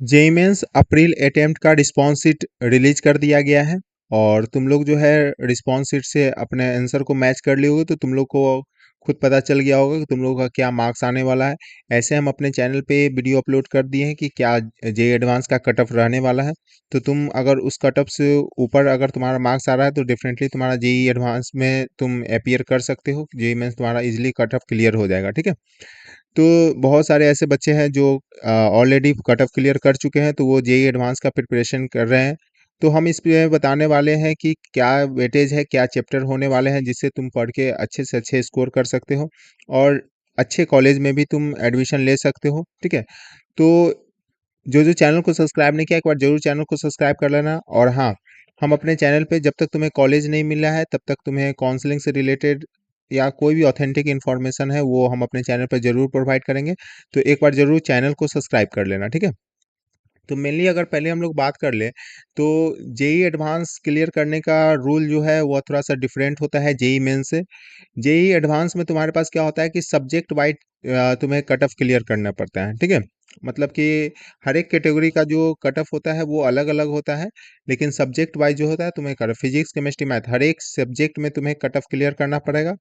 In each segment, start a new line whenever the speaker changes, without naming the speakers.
JEE mains अप्रैल attempt का response sheet release कर दिया गया है और तुम लोग जो है रिस्पॉन्स शीट से अपने आंसर को मैच कर लिए होगे तो तुम लोग को खुद पता चल गया होगा कि तुम लोगों का क्या मार्क्स आने वाला है। ऐसे हम अपने चैनल पे वीडियो अपलोड कर दिए हैं कि क्या जेईई एडवांस का कट ऑफ रहने वाला है। तो तुम अगर उस कट ऑफ से ऊपर अगर तुम्हारा मार्क्स आ रहा है तो डेफिनेटली तुम्हारा जेईई एडवांस में तुम अपीयर कर सकते हो। जेईई मेंस तुम्हारा इजीली कट ऑफ क्लियर हो जाएगा, ठीक है। तो बहुत सारे ऐसे बच्चे हैं जो ऑलरेडी कट ऑफ क्लियर कर चुके हैं, तो वो जेईई एडवांस का प्रिपरेशन कर रहे हैं। तो हम इस पे बताने वाले हैं कि क्या वेटेज है, क्या चैप्टर होने वाले हैं जिससे तुम पढ़ के अच्छे से अच्छे स्कोर कर सकते हो और अच्छे कॉलेज में भी तुम एडमिशन ले सकते हो, ठीक है। तो जो जो चैनल को सब्सक्राइब नहीं किया एक बार जरूर चैनल को सब्सक्राइब कर लेना। और हाँ, हम अपने चैनल पे जब तक तुम्हें कॉलेज नहीं मिला है तब तक तुम्हें काउंसलिंग से रिलेटेड या कोई भी ऑथेंटिक इन्फॉर्मेशन है वो हम अपने चैनल पर जरूर प्रोवाइड करेंगे। तो एक बार जरूर चैनल को सब्सक्राइब कर लेना, ठीक है। तो मेनली अगर पहले हम लोग बात कर लें तो जेई एडवांस क्लियर करने का रूल जो है वो थोड़ा सा डिफरेंट होता है जेई मेन से। जेई एडवांस में तुम्हारे पास क्या होता है कि सब्जेक्ट वाइज तुम्हें कट ऑफ क्लियर करना पड़ता है, ठीक है। मतलब कि हर एक कैटेगरी का जो कट ऑफ होता है वो अलग अलग होता है, लेकिन सब्जेक्ट वाइज जो होता है तुम्हें कर फिजिक्स केमिस्ट्री मैथ हर एक सब्जेक्ट में तुम्हें कट ऑफ क्लियर करना पड़ेगा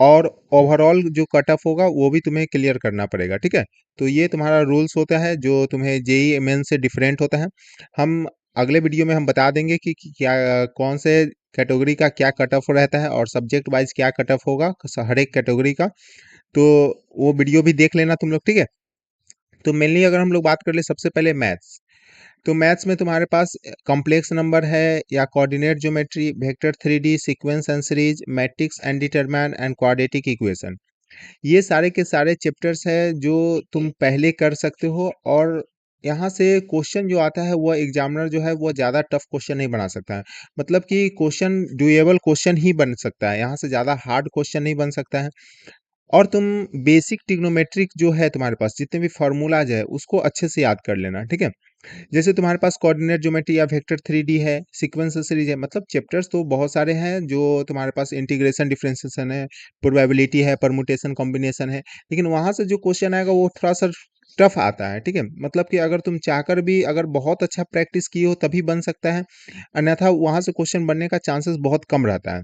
और ओवरऑल जो कट ऑफ होगा वो भी तुम्हें क्लियर करना पड़ेगा, ठीक है। तो ये तुम्हारा रूल्स होता है जो तुम्हें जेईई मेन से डिफरेंट होता है। हम अगले वीडियो में हम बता देंगे कि क्या कौन से कैटेगरी का क्या कट ऑफ रहता है और सब्जेक्ट वाइज क्या कट ऑफ होगा हर एक कैटेगरी का। तो वो वीडियो भी देख लेना तुम लोग, ठीक है। तो मेनली अगर हम लोग बात कर ले सबसे पहले मैथ्स, तो मैथ्स में तुम्हारे पास कॉम्प्लेक्स नंबर है या coordinate geometry, vector 3D, sequence and series, matrix and determinant and quadratic equation. ये सारे के सारे चैप्टर्स हैं जो तुम पहले कर सकते हो और यहाँ से क्वेश्चन जो आता है वो एग्जामिनर जो है वो ज़्यादा टफ क्वेश्चन नहीं बना सकता है। मतलब कि क्वेश्चन डुएबल क्वेश्चन ही बन सकता है, यहाँ से ज़्यादा हार्ड क्वेश्चन नहीं बन सकता है। और तुम बेसिक ट्रिग्नोमेट्रिक जो है तुम्हारे पास जितने भी फार्मूलाज है उसको अच्छे से याद कर लेना, ठीक है। जैसे तुम्हारे पास कोऑर्डिनेट ज्योमेट्री या वेक्टर 3D है, सीक्वेंस सीरीज है, मतलब चैप्टर्स तो बहुत सारे हैं जो तुम्हारे पास इंटीग्रेशन डिफरेंशिएशन है, प्रोबेबिलिटी है, परमुटेशन कॉम्बिनेशन है। लेकिन वहां से जो क्वेश्चन आएगा वो थोड़ा सा टफ आता है, ठीक है। मतलब कि अगर तुम चाहकर भी अगर बहुत अच्छा प्रैक्टिस किए हो तभी बन सकता है, अन्यथा वहां से क्वेश्चन बनने का चांसेस बहुत कम रहता है।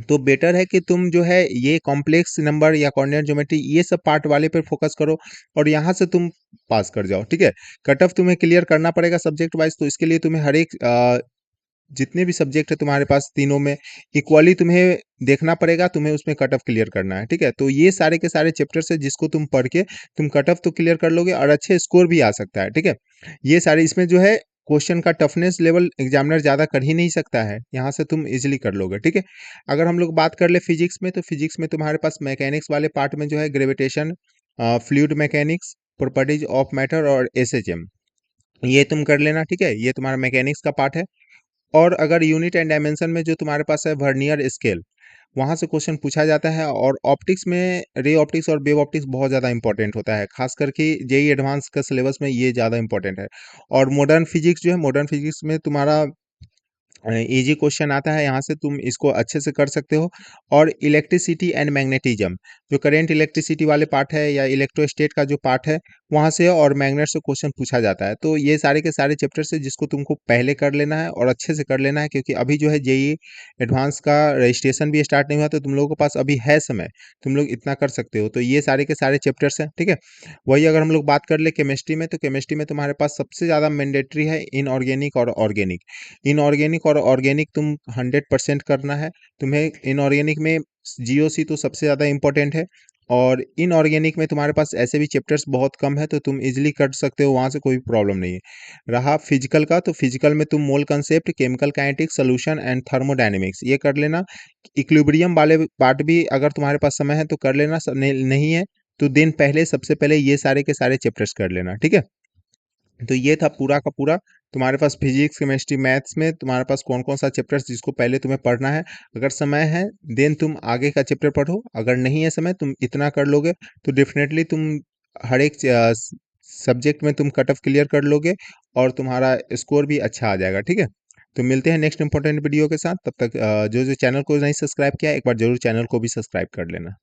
तो बेटर है कि तुम जो है ये कॉम्प्लेक्स नंबर या कोऑर्डिनेट ज्योमेट्री ये सब पार्ट वाले पे फोकस करो और यहाँ से तुम पास कर जाओ, ठीक है। कट ऑफ तुम्हें क्लियर करना पड़ेगा सब्जेक्ट वाइज, तो इसके लिए तुम्हें हर एक जितने भी सब्जेक्ट है तुम्हारे पास तीनों में इक्वली तुम्हें देखना पड़ेगा, तुम्हें उसमें कट ऑफ क्लियर करना है, ठीक है। तो ये सारे के सारे चैप्टर्स है जिसको तुम पढ़ के तुम कट ऑफ तो क्लियर कर लोगे और अच्छे स्कोर भी आ सकता है, ठीक है। ये सारे इसमें जो है क्वेश्चन का टफनेस लेवल एग्जामिनर ज़्यादा कर ही नहीं सकता है, यहाँ से तुम इजीली कर लोगे, ठीक है। अगर हम लोग बात कर ले फिजिक्स में, तो फिजिक्स में तुम्हारे पास मैकेनिक्स वाले पार्ट में जो है gravitation, fluid mechanics, properties of matter और एसएचएम, ये तुम कर लेना, ठीक है। ये तुम्हारा मैकेनिक्स का पार्ट है। और अगर यूनिट एंड डायमेंशन में जो तुम्हारे पास है वर्नियर स्केल, वहाँ से क्वेश्चन पूछा जाता है। और ऑप्टिक्स में रे ऑप्टिक्स और वेव ऑप्टिक्स बहुत ज़्यादा इंपॉर्टेंट होता है, खास करके जेई एडवांस का सिलेबस में ये ज़्यादा इंपॉर्टेंट है। और मॉडर्न फिजिक्स जो है, मॉडर्न फिजिक्स में तुम्हारा इजी क्वेश्चन आता है, यहाँ से तुम इसको अच्छे से कर सकते हो। और इलेक्ट्रिसिटी एंड मैग्नेटिज्म, जो करंट इलेक्ट्रिसिटी वाले पार्ट है या इलेक्ट्रोस्टेट का जो पार्ट है वहाँ से और मैग्नेट से क्वेश्चन पूछा जाता है। तो ये सारे के सारे चैप्टर्स है जिसको तुमको पहले कर लेना है और अच्छे से कर लेना है, क्योंकि अभी जो है जेई एडवांस का रजिस्ट्रेशन भी स्टार्ट नहीं हुआ, तो तुम लोगों के पास अभी है समय, तुम लोग इतना कर सकते हो। तो ये सारे के सारे चैप्टर्स हैं, ठीक है। वही अगर हम लोग बात कर ले केमिस्ट्री में, तो केमिस्ट्री में तुम्हारे पास सबसे ज़्यादा मैंडेटरी है इनऑर्गेनिक और ऑर्गेनिक। इनऑर्गेनिक और ऑर्गेनिक तुम 100% करना है। तुम्हें इनऑर्गेनिक में जीओसी तो सबसे ज़्यादा इंपॉर्टेंट है। और इनऑर्गेनिक में तुम्हारे पास ऐसे भी चैप्टर्स बहुत कम है, तो तुम इजीली कर सकते हो, वहाँ से कोई प्रॉब्लम नहीं है। रहा फिजिकल का, तो फिजिकल में तुम मोल concept, chemical kinetics, solution and thermodynamics ये कर लेना। इक्विलिब्रियम वाले पार्ट भी अगर तुम्हारे पास समय है तो कर लेना, नहीं है तो दिन पहले सबसे पहले ये सारे के सारे चैप्टर्स कर लेना, ठीक है। तो ये था पूरा का पूरा तुम्हारे पास फिजिक्स केमिस्ट्री मैथ्स में तुम्हारे पास कौन कौन सा चैप्टर्स जिसको पहले तुम्हें पढ़ना है। अगर समय है देन तुम आगे का चैप्टर पढ़ो, अगर नहीं है समय तुम इतना कर लोगे तो डेफिनेटली तुम हर एक सब्जेक्ट में तुम कट ऑफ क्लियर कर लोगे और तुम्हारा स्कोर भी अच्छा आ जाएगा, ठीक है। तो मिलते हैं नेक्स्ट इंपॉर्टेंट वीडियो के साथ, तब तक जो जो चैनल को नहीं सब्सक्राइब किया एक बार जरूर चैनल को भी सब्सक्राइब कर लेना।